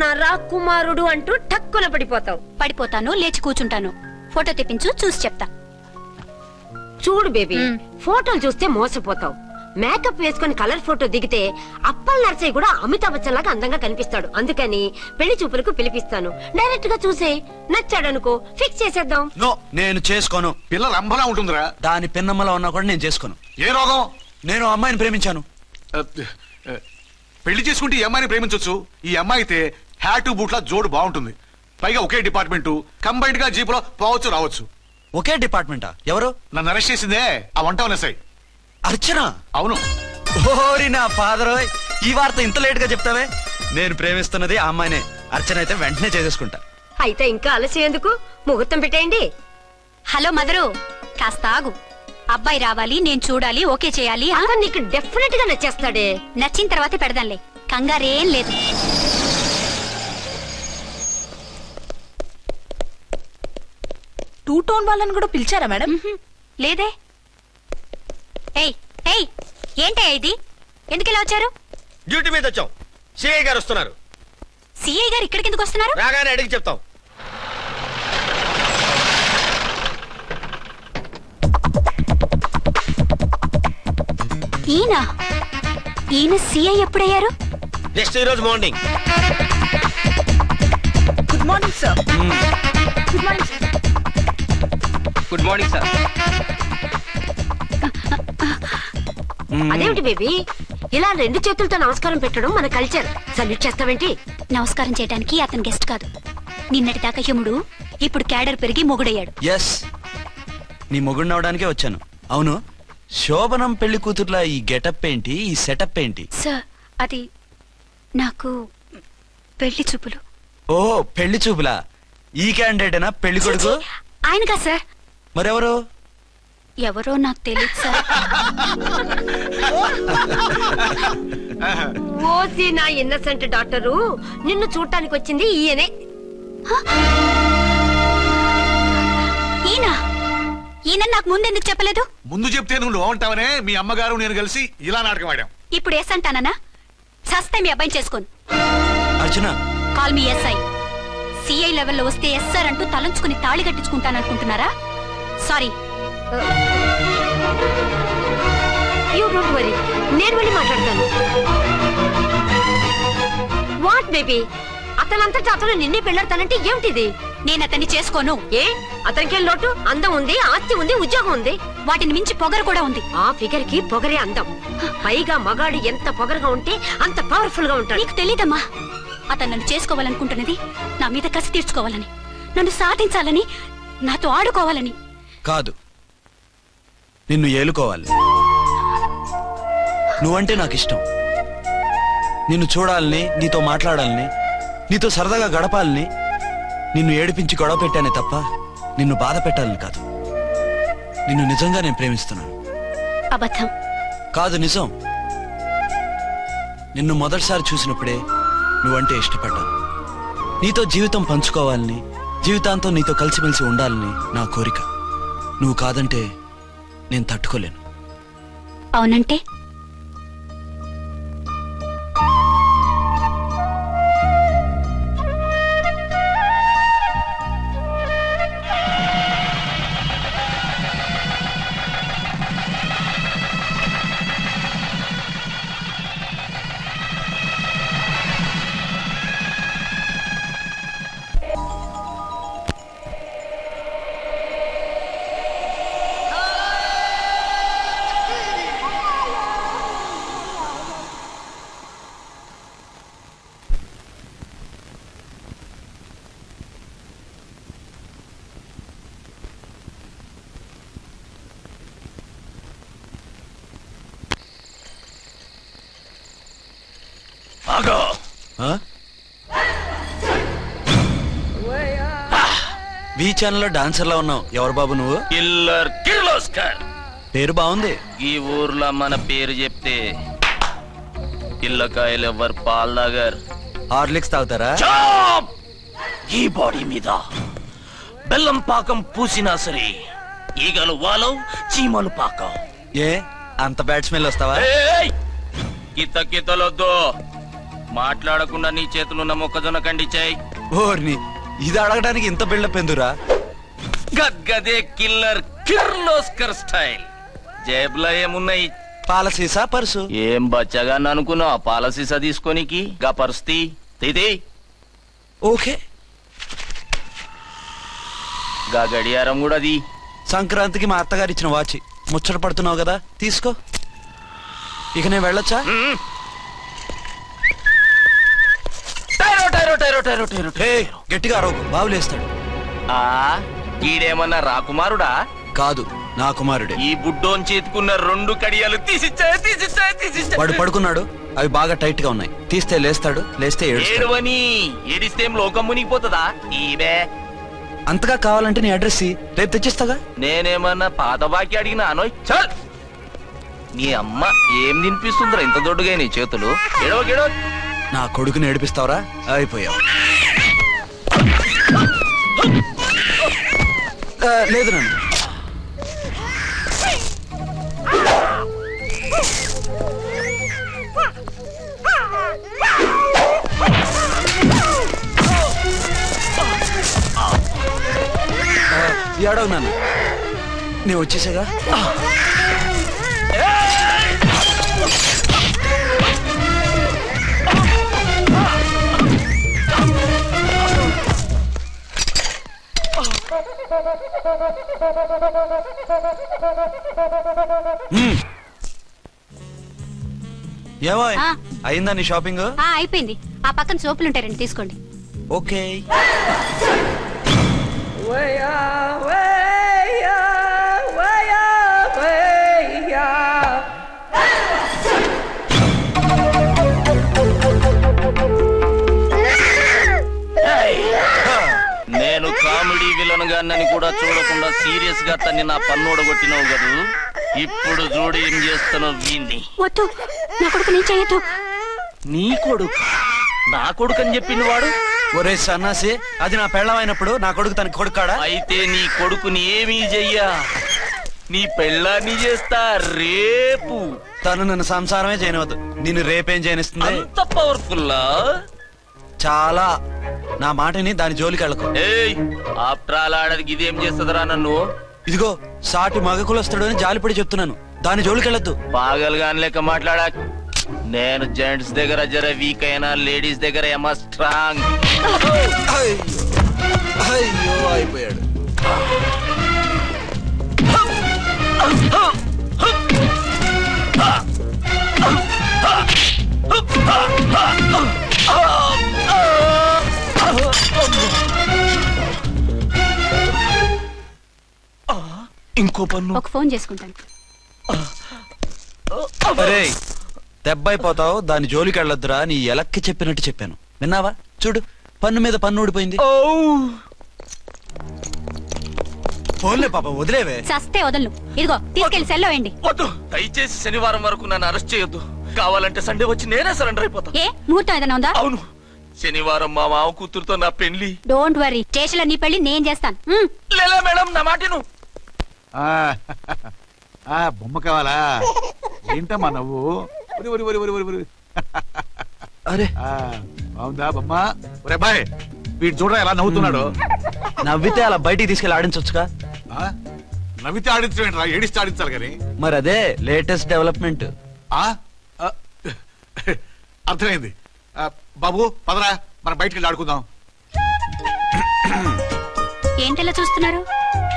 నా రాకుమారుడు అంటూ టక్కున పడిపోతాను, లేచి కూర్చుంటాను. ఫోటో తెప్పించు, చూసి చెప్తా. చూడు బేబీ, ఫోటోలు చూస్తే మోసపోతావు. మేకప్ వేసుకుని కలర్ ఫోటో దిగితే అప్పల్ నర్సయ్య కూడా అమితాబ్ బచ్చన్ లాగా అందంగా కనిపిస్తాడు. అందుకని పెళ్లి చూపులకు పిలిపిస్తాను. డైరెక్ట్ గా చూసే నచ్చాడనుకో ఫిక్స్ చేసేద్దాం. నో, నేను చేసుకోను. పిల్ల రంభలా ఉంటుందిరా. దాని పిన్నమ్మలా ఉన్నా కూడా నేను చేసుకోను. ఏ రోగం? నేను అమ్మాయిని ప్రేమించాను. పెళ్లి చేసుకుంటే ఈ అమ్మాయిని ప్రేమించొచ్చు. ఈ అమ్మాయి అయితే హ్యాటు బూట్ల జోడు బాగుంటుంది. పైగా ఒకే డిపార్ట్మెంట్, కంబైన్డ్ గా జీపులో పోవచ్చు రావచ్చు. ఒకే డిపార్ట్మెంటా? ఎవరు? నన్ను అరెస్ట్ చేసిందే ఆ వంట ఉన్నసాయి. అర్చన? అవును. ఓరి నా ఫాదర్, ఈ వార్త ఇంత లేట్ గా చెప్తావే. నేను ప్రేమిస్తున్నది ఆ అమ్మాయినే. అర్చన అయితే వెంటనే చేసేసుకుంటా. అయితే ఇంకా ఆలస్యం ఎందుకు? ముహూర్తం పెట్టేయండి. హలో మదరు, కాస్త ఆగు. అబ్బాయి రావాలి, నేను చూడాలి, ఓకే చేయాలి. నీకు డెఫినెట్ గా నచ్చేస్తాడే. నచ్చిన తర్వాతే పెడదాంలే, కంగారేం లేదు. టూ టోన్ వాళ్ళని కూడా పిలిచారా మేడం? లేదే. ఏంటే ఇది? ఎందుకు ఇలా వచ్చారు? డ్యూటీ మీద వచ్చాం. సిఐ గారు వస్తున్నారు. సిఐ గారు ఇక్కడికి ఎందుకు వస్తున్నారు? రాగానే అడిగి చెప్తాం. ఈయన సిఐ ఎప్పుడయ్యారు? నెక్స్ట్ ఈరోజు morning. Good morning sir. Good morning sir. Good morning sir. అదేమిటి బేబీ, ఇలా 2 చేతులతో నమస్కారం పెట్టడం మన కల్చర్. సల్యూట్ చేస్తావేంటి? నమస్కారం చేయడానికి అతను గెస్ట్ కాదు. నిన్నటి దాకా యముడు, ఇప్పుడు క్యాడర్ పెరిగి మొగుడయ్యాడు. ఎస్, నీ మొగుడినవడానికే వచ్చాను. అవును, శోభనం పెళ్లి కూతుర్లా ఈ గెటప్ ఏంటి, ఈ సెటప్ ఏంటి? సార్, అది నాకు పెళ్లి చూపులు. ఓ, పెళ్లి చూపులా? ఈ క్యాండిడేటేనా పెళ్లి కొడుకు? ఆయనగా సార్. మరెవరు? ఎవరో నాకు తెలియదు సార్. ఓసి నా ఇన్నసెంట్ డాక్టరు, నిన్ను చూడటానికి వచ్చింది ఈయనే. ఈయన నాకు ముందెందుకు చెప్పలేదు? ముందు చెప్తే నువ్వు బాగుంటావనే మీ అమ్మగారు నేను కలిసి ఇలా నాటకం ఆడాం. ఇప్పుడు ఎస్ అంటానా? సస్తే మీ అబ్బాయిని చేసుకోను. అర్చన, కాల్ మీ ఎస్ఐ. సిఐ లెవెల్లో వస్తే ఎస్ఆర్ అంటూ తలంచుకుని తాళి కట్టించుకుంటాననుకుంటున్నారా? సారీ. యూ డోంట్ వరీ, నేను వెళ్ళి మాట్లాడతాను. వాట్ బేబీ, అతనంతటా అతను నిన్నే పెళ్ళాడతానంటే ఏమిటిది? నేను అతన్ని చేసుకోను. ఏ, అతనికేం లోటు? అందం ఉంది, ఆస్తి ఉంది, ఉద్యోగం ఉంది. వాటిని మించి పొగరు కూడా ఉంది. ఆ ఫిగర్ కి పొగరే అందం. పైగా మగాడు ఎంత పొగరుగా ఉంటే అంత పవర్ఫుల్ గా ఉంటాడు. నీకు తెలీదమ్మా, అతను నన్ను చేసుకోవాలనుకుంటున్నది నా మీద కసి తీర్చుకోవాలని, నన్ను సాధించాలని, నాతో ఆడుకోవాలని కాదు, నిన్ను ఏలుకోవాలి. నువ్వంటే నాకు ఇష్టం. నిన్ను చూడాలని, నీతో మాట్లాడాలని, నీతో సరదాగా గడపాలని, నిన్ను ఏడిపించి గొడవ పెట్టానే తప్ప నిన్ను బాధ పెట్టాలని కాదు. నిన్ను నిజంగా నేను ప్రేమిస్తున్నాను. అబద్ధం కాదు, నిజం. నిన్ను మొదటిసారి చూసినప్పుడే నువ్వంటే ఇష్టపడ్డాను. నీతో జీవితం పంచుకోవాలని, జీవితాంతం నీతో కలిసిమెలిసి ఉండాలని నా కోరిక. నువ్వు కాదంటే నేను తట్టుకోలేను. అవునంటే వి ఛానల్ లో డాన్సర్ లా ఉన్నావు. ఎవరు బాబు నువ్వు? కిల్లర్ కిర్లోస్కర్. పేరు బాగుంది. ఈ ఊర్లో మన పేరు చెప్తే పిల్లకాయలు ఎవరు పాల్దాగర్. హార్లిక్స్ తాగుతారా? ఈ బాడీ మీద బెల్లం పాకం పూసినా సరే ఈగలు వాలవు, చీమలు పాకం. ఏ అంత బ్యాడ్ స్మెల్ వస్తావా? కిత కితలొద్దు. మాట్లాడకుండా నీ చేతులున్న మొక్కజొన్న కండిచాయి. ఓర్ని, ఇది అడగడానికి ఇంత బిల్డప్ ఎందురా? గద్గదే కిల్లర్ కిర్లోస్కర్ స్టైల్. జేబులో ఏమున్నాయి? పాలసీసా పర్సు? ఏం బచ్చగా అనుకున్నావు పాలసీసా తీసుకోనికి? గా పర్స్తీ తీది. ఓకే. గా గడియారం కూడా అది. సంక్రాంతికి మా అత్తగారు ఇచ్చిన వాచి. ముచ్చట పడుతున్నావు కదా, తీసుకో. ఇక నేను వెళ్ళొచ్చా? గట్టిగా అరవకు, బావులేస్తాడు. ఈడేమన్నా రాకుమారుడా? కాదు, నా కుమారుడే. ఈ బుడ్డోన్ చేతుకున్న 2 కడియాలు తీసిచ్చాయి. వాడు పడుకున్నాడు, అవి బాగా టైట్ గా ఉన్నాయి. తీస్తే లేస్తాడు, లేస్తే ఏడవని. ఏడిస్తే లోకం మునిగిపోతుందా? ఈబే అంతగా కావాలంటే నీ అడ్రస్ రేపు తెచ్చిస్తాగా. నేనేమన్నా పాత బాకి అడిగినా అనోయ్. చల్, నీ అమ్మ ఏం తినిపిస్తుందిరా ఇంత దొడ్డుగా నీ చేతులు? ఎడవ నా కొడుకుని ఏడిపిస్తావరా? అయిపోయావు. లేదు నన్ను. ఏడవు నన్ను, నేను వచ్చేసాగా. ఏమో అయిందా నీ షాపింగ్? అయిపోయింది. ఆ పక్కన సోపులు ఉంటాయి, రండి తీసుకోండి. ఓకే. నేను కామెడీ విలన్ గాన్నని కూడా చూడకుండా సీరియస్ గా తన్ని నా పన్నోడ కొట్టినావు కదూ. ఇప్పుడు చూడు ఏం చేస్తానో వీణ్ణి. వద్దు, నా కొడుకు నేను చేయొద్దు. నీ కొడుకు? నా కొడుకు అని చెప్పింది వాడు. ఒరే సన్నాసి, అది నా పెళ్ళమైనప్పుడు నా కొడుకు తన కొడుకాడా? అయితే నీ కొడుకుని ఏమీ చెయ్యా, నీ పెళ్ళాన్ని చేస్తా రేపు. తను నన్ను సంసారమే చేయనవద్దు, నిన్ను రేపేం చేయనిస్తుంది? అంత పవర్ఫుల్లా? చాలా. నా మాటని దాని జోలికి వెళ్ళకు. ఆఫ్టర్ ఆల్ ఆడదికి ఇదేం చేస్తుందిరా నన్ను? ఇదిగో సాటి మగకులు వస్తాడు అని జాలిపడి చెప్తున్నాను, దాని జోలికి వెళ్ళొద్దు. పాగలుగాని లెక్క మాట్లాడా. నేను జెంట్స్ దగ్గర జర వీక్ అయినా లేడీస్ దగ్గర ఏమో స్ట్రాంగ్. అయ్యో అయిపోయాడు. ఇంకో పన్ను. ఒక ఫోన్ చేసుకుంటాను. అరే దెబ్బైపోతావు, దాని జోలికి వెళ్ళొద్దురా. నీ ఎలక్కి చెప్పినట్టు చెప్పాను, విన్నావా? చూడు, పన్ను మీద పన్ను ఊడిపోయింది. ఫోన్లే పాప, వదిలేవే. చస్తే వదలను. ఇదిగో తీసుకెళ్లి సెల్లో వేయండి. వద్దు, దయచేసి శనివారం వరకు నన్ను అరెస్ట్ చేయొద్దు. కావాలంటే సండే వచ్చి నేనే సరెండర్ అయిపోతా. ఏ ముహూర్తం ఏదైనా ఉందా? అవును, శనివారం మా మామ కూతురుతో నా పెళ్లి. డోంట్ వరీ, స్టేషన్ లో నీ పెళ్లి నేను చేస్తాను. లేలా మేడం, నా మాటను. బొమ్మ కావాలా? ఏంటమ్మా నవ్వు? అరే బాగుందా బొమ్మ? ఒరే బాయ్, వీడు చూడరా ఎలా నవ్వుతున్నాడు. నవ్వితే అలా బయటికి తీసుకెళ్ళి ఆడించొచ్చుగా. నవ్వితే ఆడించడం, ఏడిస్తే ఆడించాలి కానీ. మరి అదే లేటెస్ట్ డెవలప్మెంట్. అర్థమైంది. బాబు పదరా, మనం బయటికి వెళ్ళి ఆడుకుందాం. ఏంటలా చూస్తున్నారు?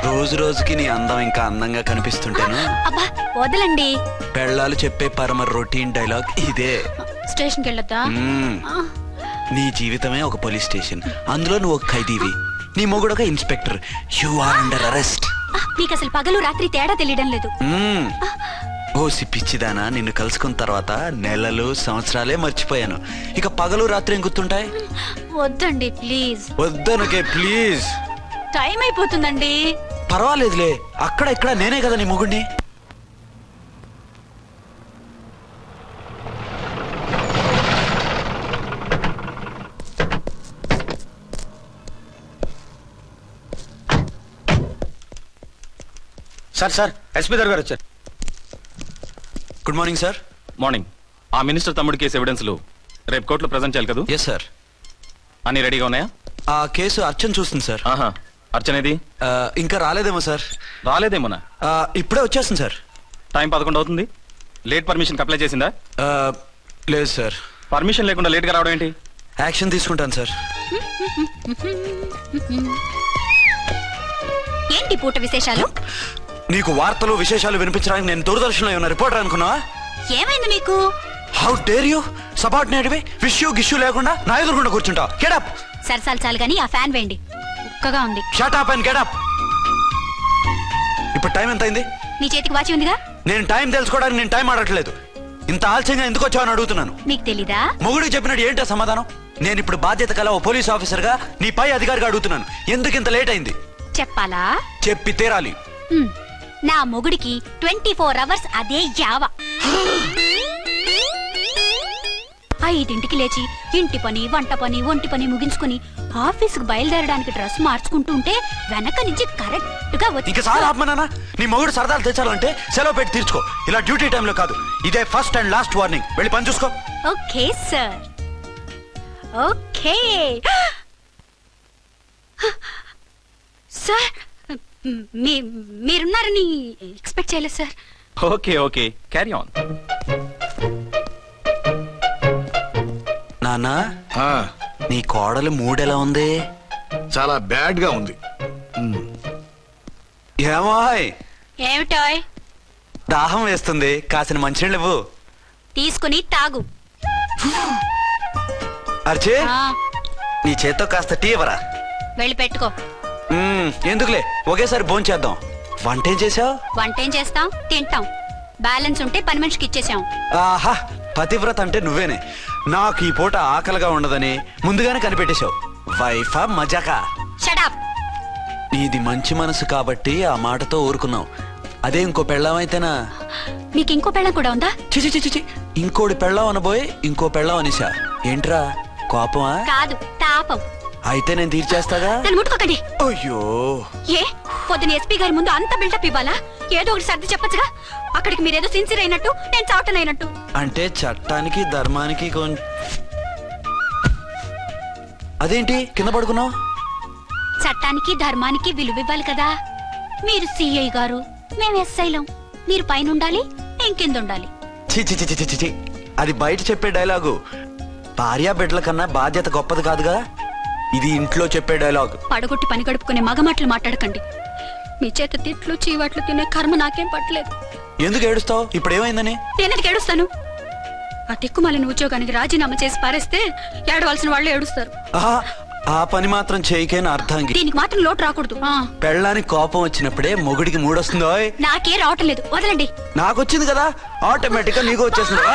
రోజు రోజుకి నీ అందం ఇంకా అందంగా కనిపిస్తుంటేను. అబ్బా వదలండి. పెళ్ళాలు చెప్పే పరమ రొటీన్ డైలాగ్ ఇదే. స్టేషన్ కి వెళ్ళొద్దా? నీ జీవితమే ఒక పోలీస్ స్టేషన్, అందులో నువ్వు ఒక ఖైదీవి, నీ మొగుడు ఒక inspector. You are under arrest. నీకు అసలు పగలు రాత్రి తేడా తెలియడం లేదు. ఓ సిప్పిచ్చిదానా, నిన్ను కలుసుకున్న తర్వాత నెలలు సంవత్సరాలే మర్చిపోయాను. ఇక పగలు రాత్రి ఏం గుర్తుంటాయి? వద్దండి ప్లీజ్. వద్దనకే ప్లీజ్. టైం అయిపోతుందండి. పర్వాలేదులే, అక్కడ ఇక్కడ నేనే కదా నీ మొగుడిని. సార్ ఎస్పీ గారు వచ్చారు. Good morning sir. మార్నింగ్. ఆ మినిస్టర్ తమ్ముడి కేసు ఎవిడెన్స్లు రేపు కోర్టులో ప్రెజెంట్ చేయాలి కదా? Yes sir. అన్ని రెడీగా ఉన్నాయా? ఆ కేసు అర్చన చూస్తుంది సార్. అర్చనేది? ఇంకా రాలేదేమో సార్. రాలేదేమోనా? ఇప్పుడే వచ్చేస్తుంది సార్. టైం 11 అవుతుంది. లేట్ పర్మిషన్ అప్లై చేసిందా? లేదు సార్. పర్మిషన్ లేకుండా లేట్ గా రావడం ఏంటి? యాక్షన్ తీసుకుంటాను సార్. ఏంటి పూట విశేషాలు? నీకు వార్తలు విశేషాలు వినిపించడానికి నేను దూరదర్శన్లో ఉన్న రిపోర్టర్ అనుకున్నావా? ఏమైంది మీకు? హౌ డేర్ యూ సబార్డినేట్వి విష్యూ గిష్యూ లేకుండా నా ఎదురుకుండా కూర్చుంటావు. Get up. సరసాలు చాలు గానీ ఆ ఫ్యాన్ వేయండి, ఉక్కగా ఉంది. Shut up and get up. ఇప్పుడు టైం ఎంత అయింది? నీ చేతికి వాచి ఉందిగా. నేను టైం తెలుసుకోవడానికి నేను టైం ఆడట్లేదు. ఇంత ఆలస్యంగా ఎందుకు వచ్చావని అడుగుతున్నాను. మీకు తెలీదా? మొగుడికి చెప్పినట్టు ఏంటో సమాధానం? నేను ఇప్పుడు బాధ్యత కల ఓ పోలీస్ ఆఫీసర్ గా నీ పై అధికారిగా అడుగుతున్నాను. ఎందుకు ఇంత లేట్ అయింది? చెప్పాలా? చెప్పి తీరాలి. నా మొగుడికి 24 hours అదే యావ. 5ంటికి లేచి ఇంటి పని, వంట పని, ఒంటి పని ముగించుకుని ఆఫీసుకు బయలుదేరడానికి డ్రెస్ మార్చుకుంటూ ఉంటే వెనక నుంచి కరెక్ట్ గా వచ్చి. ఇంకా చాలా ఆపమన్నానా? నీ మొగుడు సరదాలు తెచ్చాలంటే సెలవు పెట్టి తీర్చుకో. ఇలా డ్యూటీ టైంలో కాదు. ఇదే ఫస్ట్ అండ్ లాస్ట్ వార్నింగ్. వెళ్ళి పని చూసుకో. Okay sir. Okay sir. మీరున్నారని ఎక్స్పెక్ట్ చేయలేదు సార్. Okay okay, carry on. నాన్నా, నీ కోడలు మూడెలా ఉంది? చాలా బ్యాడ్ గా ఉంది. ఏమాయ్? ఏమిటాయ్? దాహం వేస్తుంది, కాసిన మంచినీళ్ళు ఇవ్వు. తీసుకుని తాగు. అర్చే, నీ చేత్తో కాస్త టీ ఇవ్వరా? వెళ్ళి పెట్టుకో. ఎందుకులే, ఒకేసారి భోంచేద్దాం. వంటేం చేసావు? వంటేం చేస్తాం, తింటాం. బ్యాలెన్స్ ఉంటే పని మనిషికి ఇచ్చేసాం. ఆహా, పతివ్రత అంటే నువ్వేనే. నాకు ఈ పూట ఆకలిగా ఉండదని ముందుగానే కనిపెట్టేశావు. వైఫా మజాకా? Shut up. నీది మంచి మనసు కాబట్టి ఆ మాటతో ఊరుకున్నావు. అదే ఇంకో పెళ్ళం అయితేనా? మీకు ఇంకో పెళ్ళం కూడా ఉందా? చిచి చిచి చి, ఇంకోటి పెళ్ళం అనబోయి ఇంకో పెళ్ళం అనేసా. ఏంట్రా కోపమా? కాదు, తాపం. అయితే నేను తీర్చేస్తాగా. నన్ను ముట్టుకోకండి. అయ్యో, ఏ పొద్దున ఎస్పీ గారి ముందు అంత బిల్డప్ ఇవ్వాలా? ఏదో ఒకటి సర్ది చెప్పచ్చుగా. అక్కడికి మీరేదో సిన్సియర్ అయినట్టు, నేను చావటం అయినట్టు. అంటే చట్టానికి ధర్మానికి అదేంటి కింద పడుకున్నావు? చట్టానికి ధర్మానికి విలువివ్వాలి కదా. మీరు సిఐ గారు, మేము ఎస్ఐలం. మీరు పైన ఉండాలి, నేను కింద ఉండాలి. చి చి చి చి చి, అది బయట చెప్పే డైలాగు. భార్యా బిడ్డల కన్నా బాధ్యత గొప్పది కాదుగా. ఇది ఇంట్లో చెప్పే డైలాగ్. పడగొట్టి పని గడుపుకునే మగ మాటలు మాట్లాడకండి. మీ చేత తిట్లు చీవాట్లు తినే కర్మ నాకేం పట్టలేదు. ఎందుకు ఏడుస్తావు? ఇప్పుడు ఏమైందని? నేనెందుకు ఏడుస్తాను? ఆ తిక్కుమాలిన ఉద్యోగానికి రాజీనామా చేసి పారేస్తే ఏడవలసిన వాళ్ళు ఏడుస్తారు. ఆ పని మాత్రం చేయకేనా అర్థంగి. దీనికి మాత్రం లోటు రాకూడదు. పెళ్ళానికి కోపం వచ్చినప్పుడే మొగుడికి మూడొస్తుందో. నాకే రావటం లేదు, వదలండి. నాకొచ్చింది కదా, ఆటోమేటిక్ గా నీకు వచ్చేసింది.